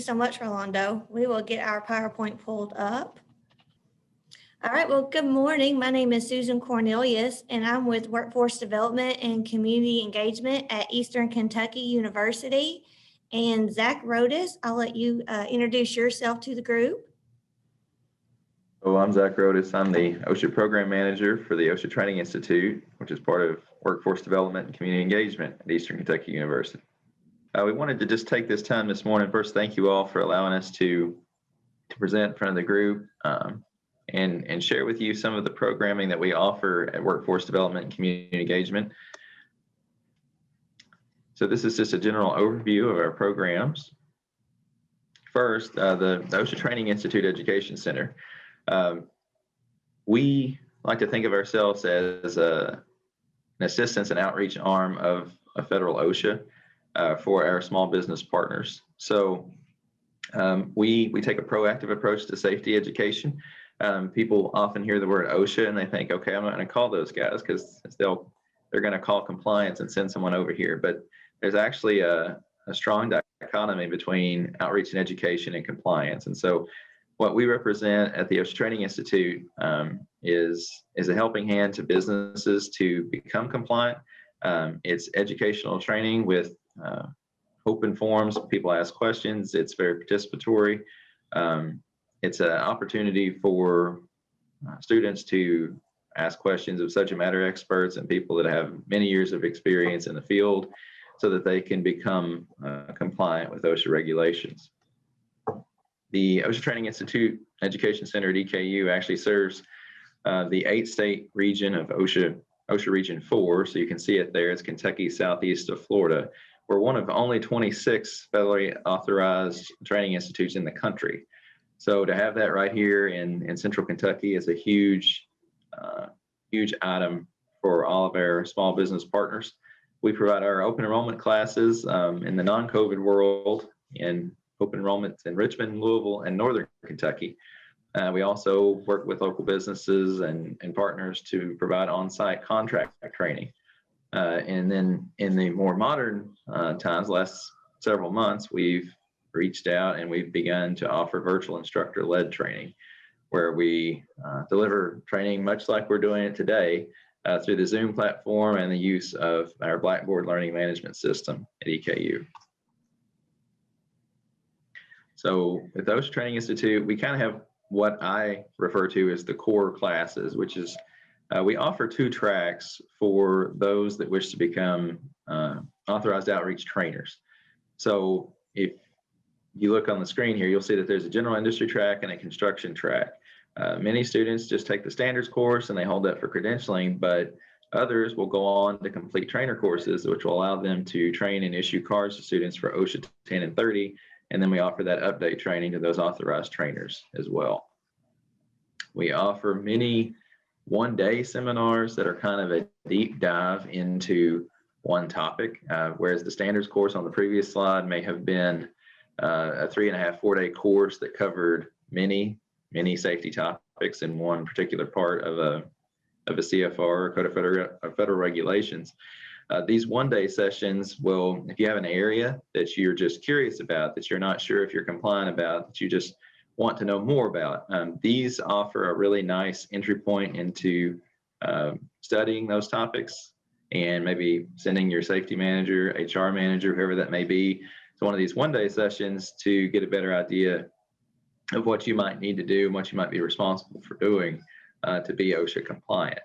you so much, Rolando. We will get our PowerPoint pulled up. All right, well, good morning. My name is Susan Cornelius, and I'm with Workforce Development and Community Engagement at Eastern Kentucky University. And Zach Rodas, I'll let you introduce yourself to the group. So I'm Zach Rodas. I'm the OSHA Program Manager for the OSHA Training Institute, which is part of Workforce Development and Community Engagement at Eastern Kentucky University. We wanted to just take this time this morning. First, thank you all for allowing us to present in front of the group and share with you some of the programming that we offer at Workforce Development and Community Engagement. So this is just a general overview of our programs. First, the OSHA Training Institute Education Center. We like to think of ourselves as an assistance and outreach arm of a federal OSHA for our small business partners. So we take a proactive approach to safety education. People often hear the word OSHA and they think, okay, I'm not going to call those guys because they're going to call compliance and send someone over here. But there's actually a strong dichotomy between outreach and education and compliance. And so what we represent at the OSHA Training Institute is a helping hand to businesses to become compliant. It's educational training with open forums. People ask questions. It's very participatory. It's an opportunity for students to ask questions of subject matter experts and people that have many years of experience in the field so that they can become compliant with OSHA regulations. The OSHA Training Institute Education Center at EKU actually serves the 8-state region of OSHA Region 4. So you can see it there. It's Kentucky southeast of Florida. We're one of only 26 federally authorized training institutes in the country. So to have that right here in central Kentucky is a huge item for all of our small business partners. We provide our open enrollment classes in the non-COVID world in open enrollments in Richmond, Louisville, and Northern Kentucky. We also work with local businesses and partners to provide on-site contract training. And then in the more modern times, last several months, we've reached out and we've begun to offer virtual instructor-led training, where we deliver training much like we're doing it today through the Zoom platform and the use of our Blackboard learning management system at EKU. So with the OSHA Training Institute, we kind of have what I refer to as the core classes, which is we offer 2 tracks for those that wish to become authorized outreach trainers. So if you look on the screen here, you'll see that there's a general industry track and a construction track. Many students just take the standards course and they hold that for credentialing, but others will go on to complete trainer courses, which will allow them to train and issue cards to students for OSHA 10 and 30. And then we offer that update training to those authorized trainers as well. We offer many one-day seminars that are kind of a deep dive into one topic, whereas the standards course on the previous slide may have been a 3.5, 4-day course that covered many safety topics in one particular part of a CFR or Code of Federal Regulations. These one-day sessions will, if you have an area that you're just curious about, that you're not sure if you're compliant about, that you just want to know more about, these offer a really nice entry point into studying those topics and maybe sending your safety manager, HR manager, whoever that may be, to one of these one-day sessions to get a better idea of what you might need to do and what you might be responsible for doing to be OSHA compliant.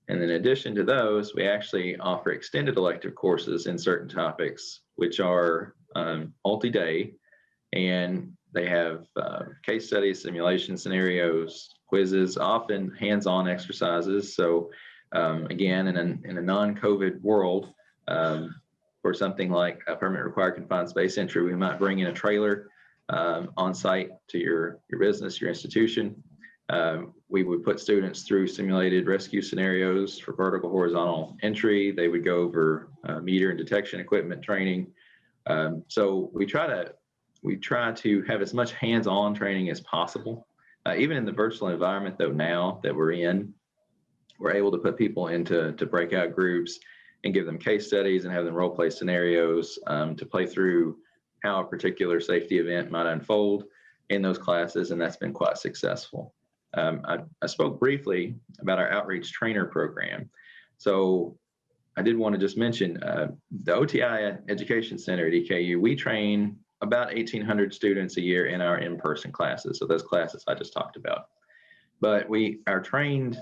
And in addition to those, we actually offer extended elective courses in certain topics, which are multi-day, and they have case studies, simulation scenarios, quizzes, often hands-on exercises. So again, in a non-COVID world, for something like a permit required confined space entry, we might bring in a trailer on site to your business, your institution. We would put students through simulated rescue scenarios for vertical, horizontal entry. They would go over meter and detection equipment training. So we try to have as much hands-on training as possible. Even in the virtual environment, though, now that we're in, we're able to put people into breakout groups and give them case studies and have them role play scenarios to play through how a particular safety event might unfold in those classes, and that's been quite successful. I spoke briefly about our outreach trainer program. So I did want to just mention the OTI Education Center at EKU, we train about 1,800 students a year in our in-person classes. So those classes I just talked about. But our trained,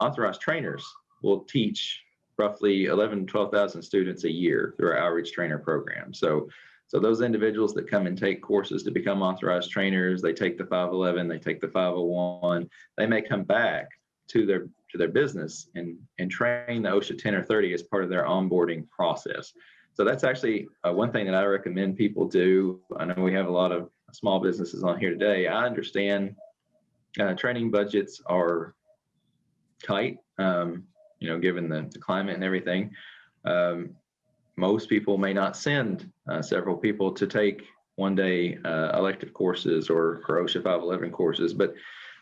authorized trainers will teach roughly 11,000 to 12,000 students a year through our outreach trainer program. So those individuals that come and take courses to become authorized trainers, they take the 511, they take the 501, they may come back to their business and train the OSHA 10 or 30 as part of their onboarding process. So that's actually one thing that I recommend people do. I know we have a lot of small businesses on here today. I understand training budgets are tight, given the climate and everything. Most people may not send several people to take one-day elective courses or OSHA 511 courses, but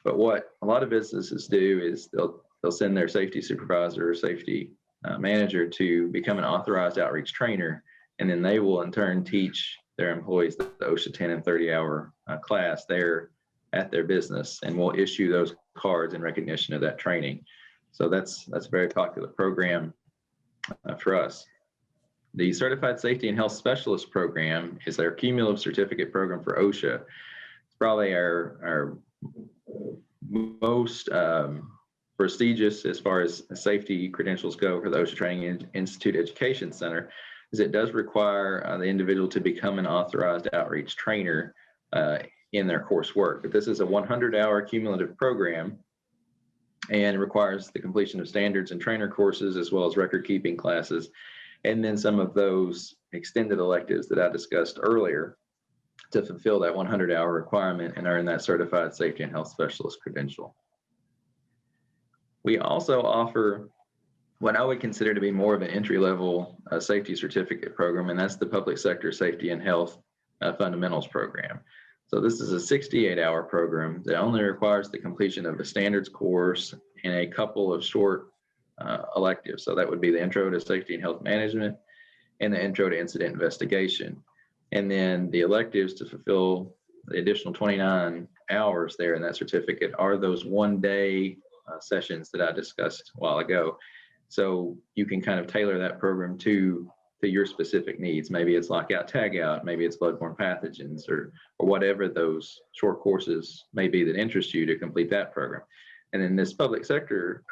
what a lot of businesses do is they'll send their safety supervisor or safety manager to become an authorized outreach trainer, and then they will in turn teach their employees the OSHA 10 and 30-hour class there at their business, and will issue those cards in recognition of that training. So that's a very popular program for us. The Certified Safety and Health Specialist program is our cumulative certificate program for OSHA. It's probably our most prestigious as far as safety credentials go for the OSHA Training Institute Education Center, is it does require the individual to become an authorized outreach trainer in their coursework. But this is a 100-hour cumulative program and requires the completion of standards and trainer courses as well as record keeping classes, and then some of those extended electives that I discussed earlier to fulfill that 100-hour requirement and earn that Certified Safety and Health Specialist credential. We also offer what I would consider to be more of an entry-level safety certificate program, and that's the Public Sector Safety and Health Fundamentals program. So this is a 68-hour program that only requires the completion of a standards course and a couple of short electives. So that would be the Intro to Safety and Health Management and the Intro to Incident Investigation. And then the electives to fulfill the additional 29 hours there in that certificate are those one-day sessions that I discussed a while ago. So you can kind of tailor that program to your specific needs. Maybe it's lockout, tagout, maybe it's bloodborne pathogens, or whatever those short courses may be that interest you to complete that program. And then this public sector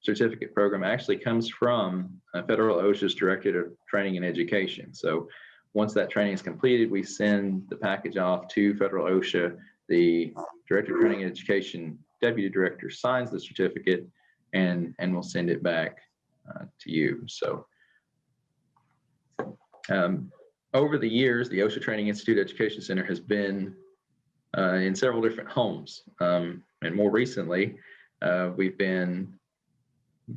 certificate program actually comes from Federal OSHA's Directorate of Training and Education. So once that training is completed, we send the package off to Federal OSHA. The Director of Training and Education Deputy Director signs the certificate and will send it back to you. So over the years, the OSHA Training Institute Education Center has been in several different homes. And more recently, we've been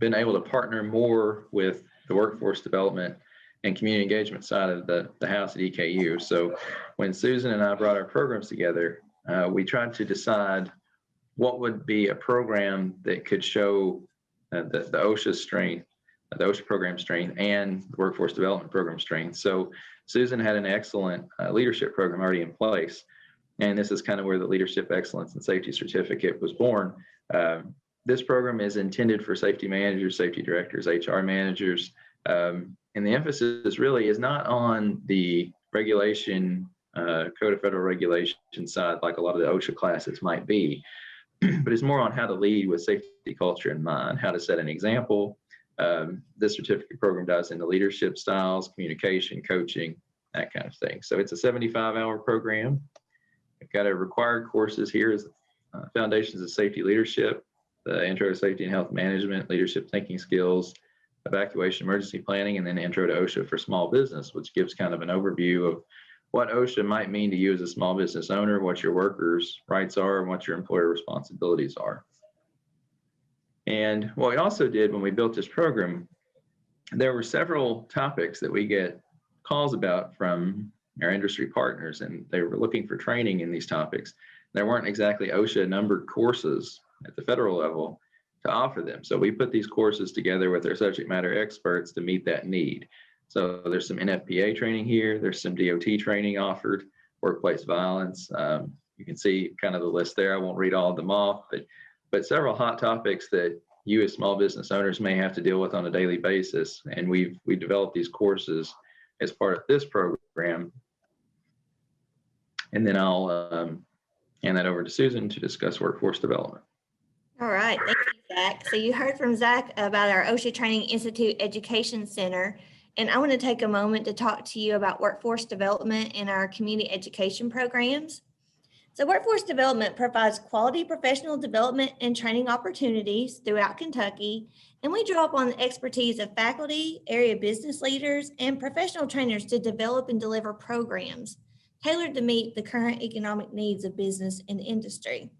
able to partner more with the workforce development and community engagement side of the house at EKU. So when Susan and I brought our programs together, we tried to decide what would be a program that could show the OSHA strength, the OSHA program strength, and the workforce development program strength. So Susan had an excellent leadership program already in place. And this is kind of where the Leadership Excellence and Safety Certificate was born. This program is intended for safety managers, safety directors, HR managers. And the emphasis really is not on the regulation, Code of Federal Regulation side, like a lot of the OSHA classes might be, but it's more on how to lead with safety culture in mind, how to set an example. This certificate program dives into leadership styles, communication, coaching, that kind of thing. So it's a 75-hour program. We've got our required courses here is Foundations of Safety Leadership, the Intro to Safety and Health Management, Leadership Thinking Skills, Evacuation Emergency Planning, and then Intro to OSHA for Small Business, which gives kind of an overview of what OSHA might mean to you as a small business owner, what your workers' rights are, and what your employer responsibilities are. And what we also did when we built this program, there were several topics that we get calls about from our industry partners, and they were looking for training in these topics. There weren't exactly OSHA numbered courses at the federal level to offer them. So we put these courses together with our subject matter experts to meet that need. So there's some NFPA training here. There's some DOT training offered, workplace violence. You can see kind of the list there. I won't read all of them off, but several hot topics that you as small business owners may have to deal with on a daily basis. And we've developed these courses as part of this program. And then I'll hand that over to Susan to discuss workforce development. All right, thank you, Zach. So you heard from Zach about our OSHA Training Institute Education Center, and I want to take a moment to talk to you about workforce development in our community education programs. So workforce development provides quality professional development and training opportunities throughout Kentucky, and we draw upon the expertise of faculty, area business leaders, and professional trainers to develop and deliver programs tailored to meet the current economic needs of business and industry.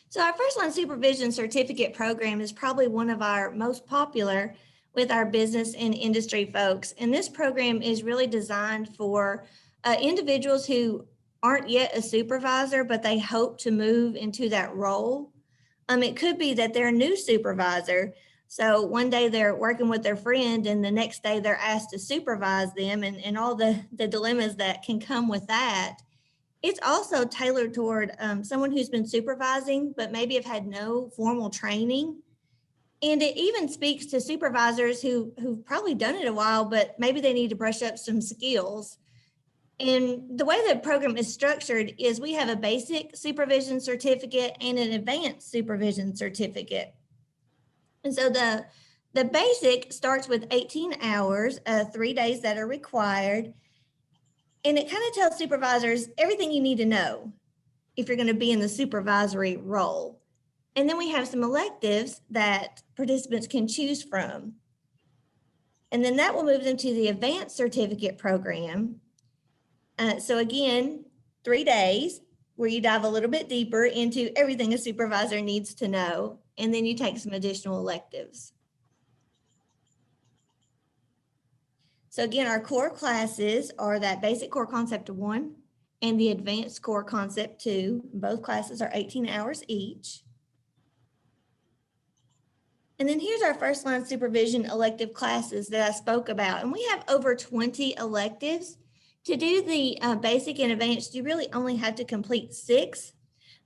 So our first line supervision certificate program is probably one of our most popular with our business and industry folks. And this program is really designed for individuals who aren't yet a supervisor, but they hope to move into that role. It could be that they're a new supervisor. So one day they're working with their friend and the next day they're asked to supervise them and all the dilemmas that can come with that. It's also tailored toward someone who's been supervising, but maybe have had no formal training. And it even speaks to supervisors who've probably done it a while, but maybe they need to brush up some skills. And the way the program is structured is we have a basic supervision certificate and an advanced supervision certificate. And so the basic starts with 18 hours, 3 days that are required. And it kind of tells supervisors everything you need to know if you're going to be in the supervisory role. And then we have some electives that participants can choose from. And then that will move them to the advanced certificate program. So again, 3 days where you dive a little bit deeper into everything a supervisor needs to know. And then you take some additional electives. So again, our core classes are that basic core concept 1 and the advanced core concept 2. Both classes are 18 hours each. And then here's our first line supervision elective classes that I spoke about. And we have over 20 electives. To do the basic and advanced, you really only have to complete 6.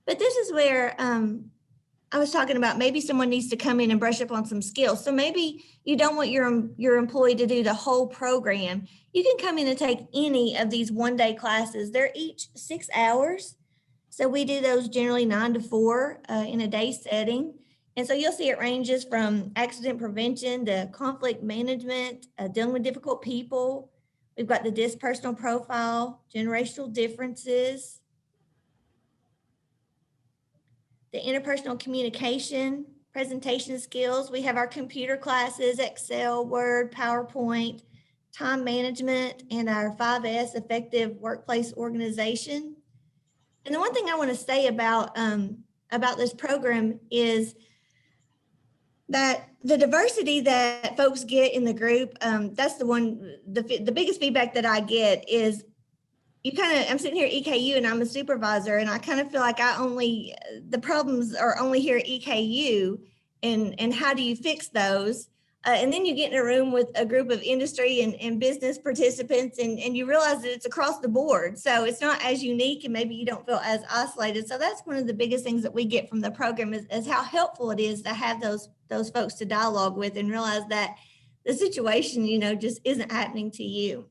But this is where I was talking about maybe someone needs to come in and brush up on some skills. So maybe you don't want your employee to do the whole program. You can come in and take any of these one-day classes. They're each 6 hours. So we do those generally 9 to 4 in a day setting. And so you'll see it ranges from accident prevention to conflict management, dealing with difficult people. We've got the DISC personal profile, generational differences, the interpersonal communication, presentation skills. We have our computer classes, Excel, Word, PowerPoint, time management, and our 5S, effective workplace organization. And the one thing I want to say about this program is that the diversity that folks get in the group, that's the biggest feedback that I get is I'm sitting here at EKU and I'm a supervisor and I kind of feel like the problems are only here at EKU and how do you fix those? And then you get in a room with a group of industry and business participants and you realize that it's across the board. So it's not as unique and maybe you don't feel as isolated. So that's one of the biggest things that we get from the program is how helpful it is to have those folks to dialogue with and realize that the situation, just isn't happening to you.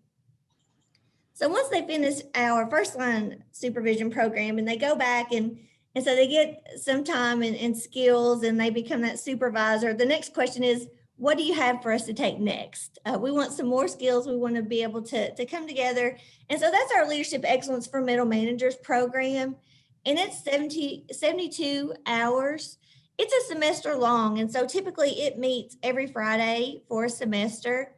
So once they finish our first line supervision program and they go back and so they get some time and skills and they become that supervisor, the next question is, what do you have for us to take next? We want some more skills. We want to be able to come together. And so that's our Leadership Excellence for Middle Managers program. And it's 72 hours. It's a semester long. And so typically it meets every Friday for a semester.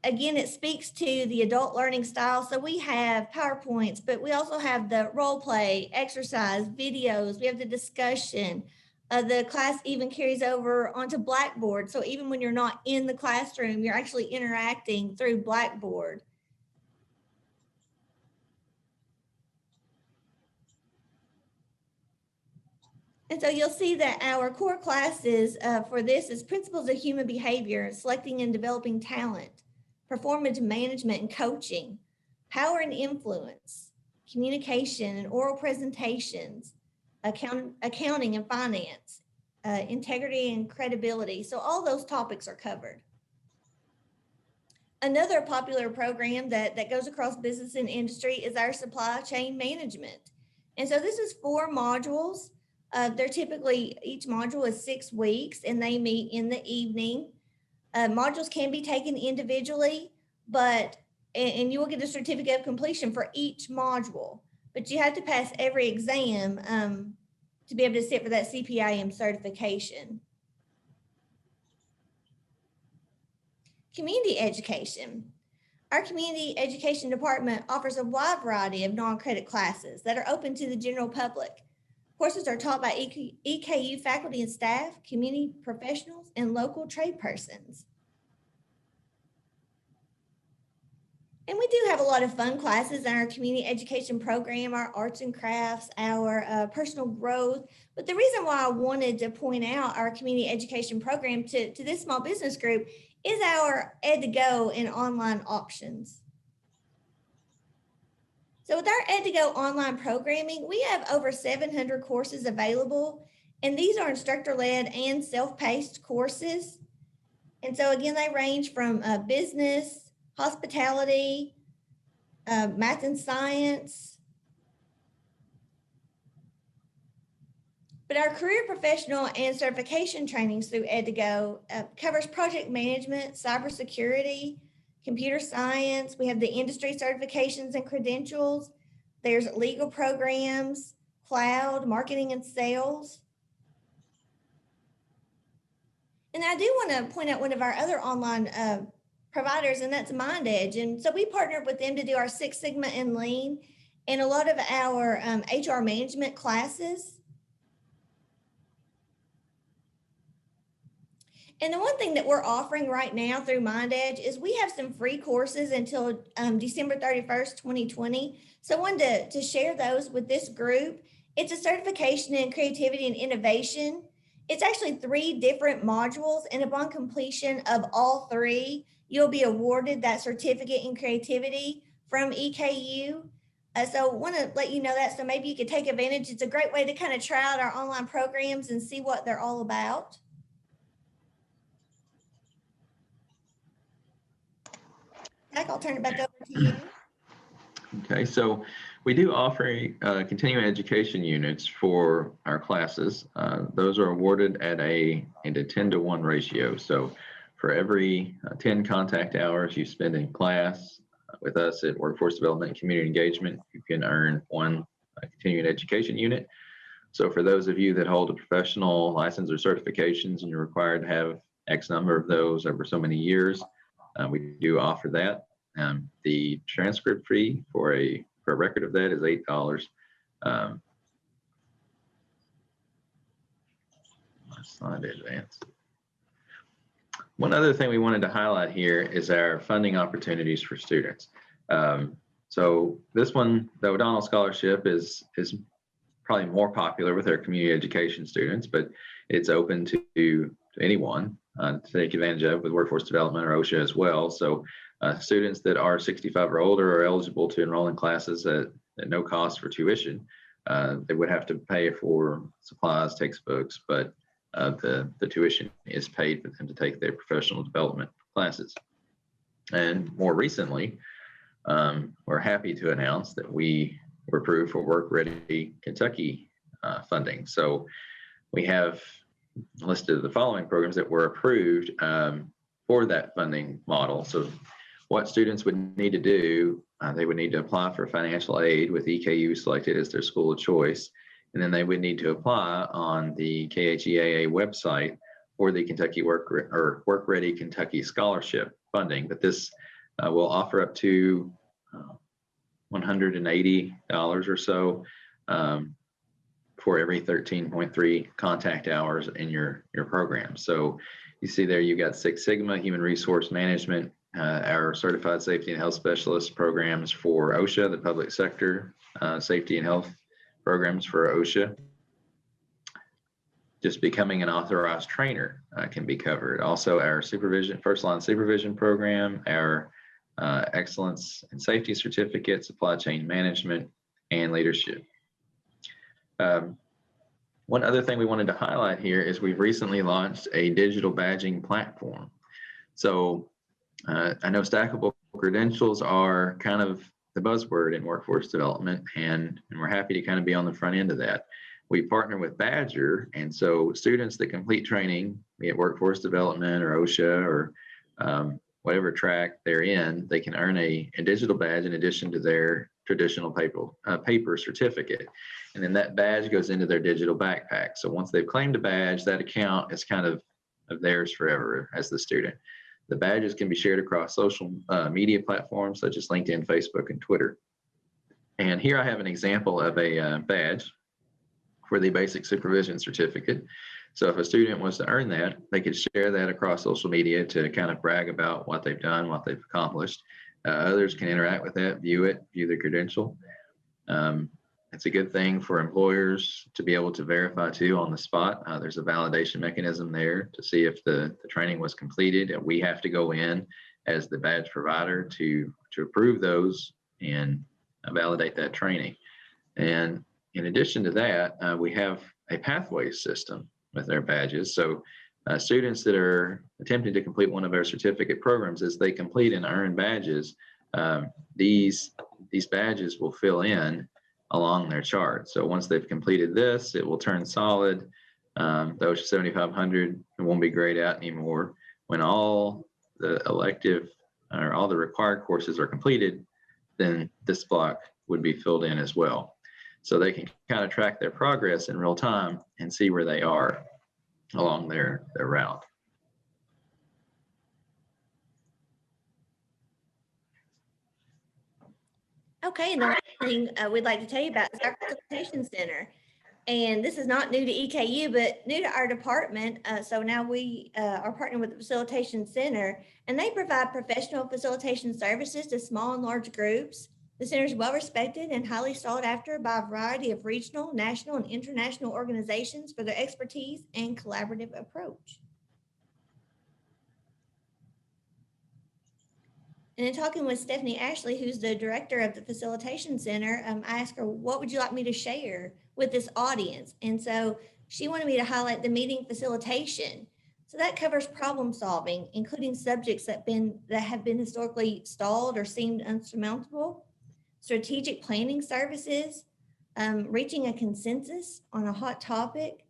Again, it speaks to the adult learning style. So we have PowerPoints, but we also have the role play, exercise, videos. We have the discussion. The class even carries over onto Blackboard. So even when you're not in the classroom, you're actually interacting through Blackboard. And so you'll see that our core classes for this is Principles of Human Behavior, Selecting and Developing Talent, Performance Management and Coaching, Power and Influence, Communication and Oral Presentations, Accounting and Finance, Integrity and Credibility. So all those topics are covered. Another popular program that goes across business and industry is our Supply Chain Management. And so this is 4 modules. They're typically, each module is 6 weeks and they meet in the evening. Modules can be taken individually, and you will get a certificate of completion for each module, but you have to pass every exam to be able to sit for that CPIM certification. Community education. Our community education department offers a wide variety of non-credit classes that are open to the general public. Courses are taught by EKU faculty and staff, community professionals, and local trade persons. And we do have a lot of fun classes in our community education program, our arts and crafts, our personal growth. But the reason why I wanted to point out our community education program to this small business group is our Ed2Go and online options. So with our Ed2Go online programming, we have over 700 courses available, and these are instructor-led and self-paced courses. And so again, they range from business, hospitality, math and science. But our career professional and certification trainings through Ed2Go covers project management, cybersecurity, computer science. We have the industry certifications and credentials. There's legal programs, cloud, marketing and sales. And I do want to point out one of our other online providers, and that's MindEdge. And so we partnered with them to do our Six Sigma and Lean and a lot of our HR management classes. And the one thing that we're offering right now through MindEdge is we have some free courses until December 31st, 2020. So I wanted to share those with this group. It's a certification in creativity and innovation. It's actually 3 different modules, and upon completion of all 3, you'll be awarded that certificate in creativity from EKU. So I want to let you know that, so maybe you could take advantage. It's a great way to kind of try out our online programs and see what they're all about. Zach, I'll turn it back over to you. Okay, so we do offer continuing education units for our classes. Those are awarded at a 10-to-1 ratio. So for every 10 contact hours you spend in class with us at Workforce Development and Community Engagement, you can earn 1 continuing education unit. So for those of you that hold a professional license or certifications and you're required to have X number of those over so many years, we do offer that. The transcript fee for a record of that is $8. My slide advance. One other thing we wanted to highlight here is our funding opportunities for students. So this one, the O'Donnell Scholarship, is probably more popular with our community education students, but it's open to anyone to take advantage of with workforce development or OSHA as well. So students that are 65 or older are eligible to enroll in classes at no cost for tuition. They would have to pay for supplies, textbooks, but the tuition is paid for them to take their professional development classes. And more recently, we're happy to announce that we were approved for Work Ready Kentucky funding. So we have listed the following programs that were approved for that funding model. So what students would need to do, they would need to apply for financial aid with EKU selected as their school of choice. And then they would need to apply on the KHEAA website for the Kentucky Work Ready Kentucky Scholarship funding. But this will offer up to $180 or so for every 13.3 contact hours in your program. So you see there, you got Six Sigma, Human Resource Management, our Certified Safety and Health Specialist programs for OSHA, the public sector, safety and health programs for OSHA. just becoming an authorized trainer can be covered. Also, our supervision, first line supervision program, our excellence and safety certificate, supply chain management, and leadership. One other thing we wanted to highlight here is we've recently launched a digital badging platform. So I know stackable credentials are kind of the buzzword in workforce development, and we're happy to kind of be on the front end of that. We partner with Badger, and so students that complete training, be it workforce development or OSHA or whatever track they're in, they can earn a digital badge in addition to their traditional paper certificate. And then that badge goes into their digital backpack. So once they've claimed a badge, that account is kind of theirs forever as the student. The badges can be shared across social media platforms such as LinkedIn, Facebook, and Twitter. And here I have an example of a badge for the basic supervision certificate. So if a student wants to earn that, they could share that across social media to kind of brag about what they've done, what they've accomplished. Others can interact with that, view the credential. It's a good thing for employers to be able to verify too on the spot. There's a validation mechanism there to see if the training was completed, and we have to go in as the badge provider to approve those and validate that training. And in addition to that, we have a pathways system with their badges. So students that are attempting to complete one of our certificate programs, as they complete and earn badges, these badges will fill in along their chart. So once they've completed this, it will turn solid. Those 7,500, it won't be grayed out anymore. When all the elective or all the required courses are completed, then this block would be filled in as well. So they can kind of track their progress in real time and see where they are along their route. Okay, and the last thing we'd like to tell you about is our facilitation center. And this is not new to EKU, but new to our department. So now we are partnering with the Facilitation Center, and they provide professional facilitation services to small and large groups. The center is well respected and highly sought after by a variety of regional, national, and international organizations for their expertise and collaborative approach. And in talking with Stephanie Ashley, who's the director of the Facilitation Center, I asked her, what would you like me to share with this audience? And so she wanted me to highlight the meeting facilitation. So that covers problem solving, including subjects that have been historically stalled or seemed unsurmountable, strategic planning services, reaching a consensus on a hot topic.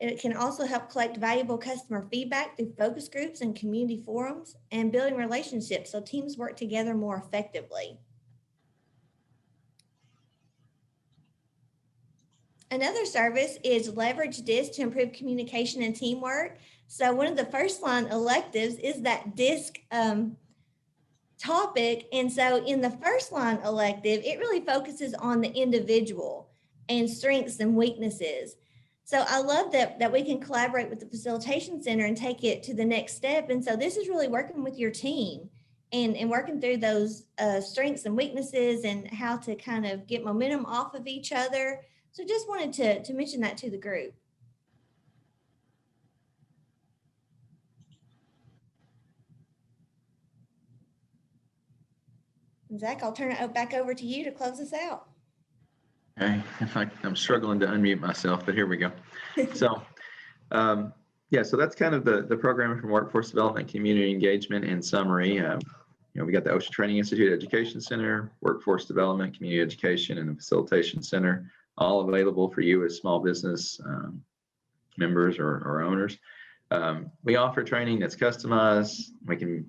It can also help collect valuable customer feedback through focus groups and community forums, and building relationships so teams work together more effectively. Another service is leverage DISC to improve communication and teamwork. So one of the first line electives is that DISC topic. And so in the first line elective, it really focuses on the individual and strengths and weaknesses. So I love that we can collaborate with the Facilitation Center and take it to the next step. And so this is really working with your team and working through those strengths and weaknesses and how to kind of get momentum off of each other. So just wanted to mention that to the group. Zach, I'll turn it back over to you to close us out. Okay, I'm struggling to unmute myself, but here we go. So, yeah, so that's kind of the program from Workforce Development, Community Engagement in summary. We got the OSHA Training Institute Education Center, Workforce Development, Community Education, and the Facilitation Center, all available for you as small business members or owners. We offer training that's customized. We can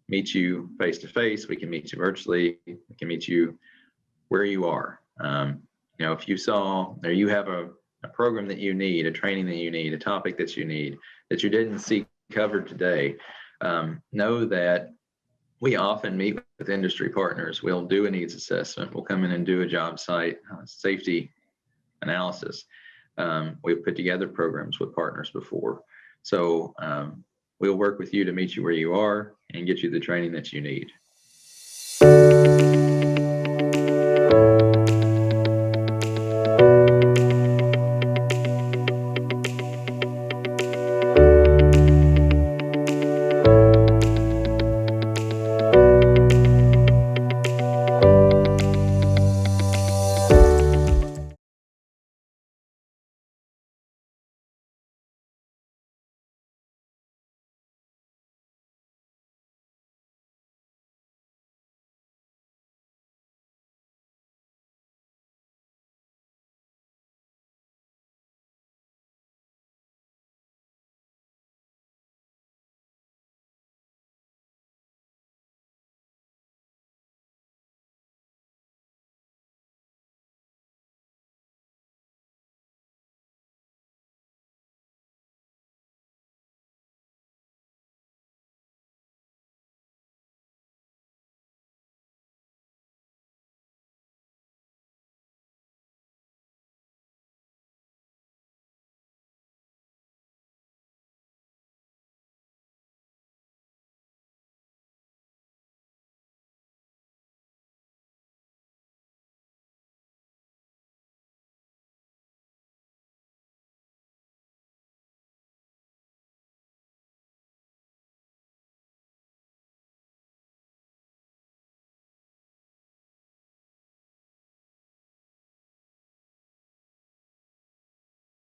meet you face-to-face. We can meet you virtually. We can meet you where you are. If you saw or you have a program that you need, a training that you need, a topic that you need, that you didn't see covered today, know that we often meet with industry partners. We'll do a needs assessment. We'll come in and do a job site safety analysis. We've put together programs with partners before. So we'll work with you to meet you where you are and get you the training that you need.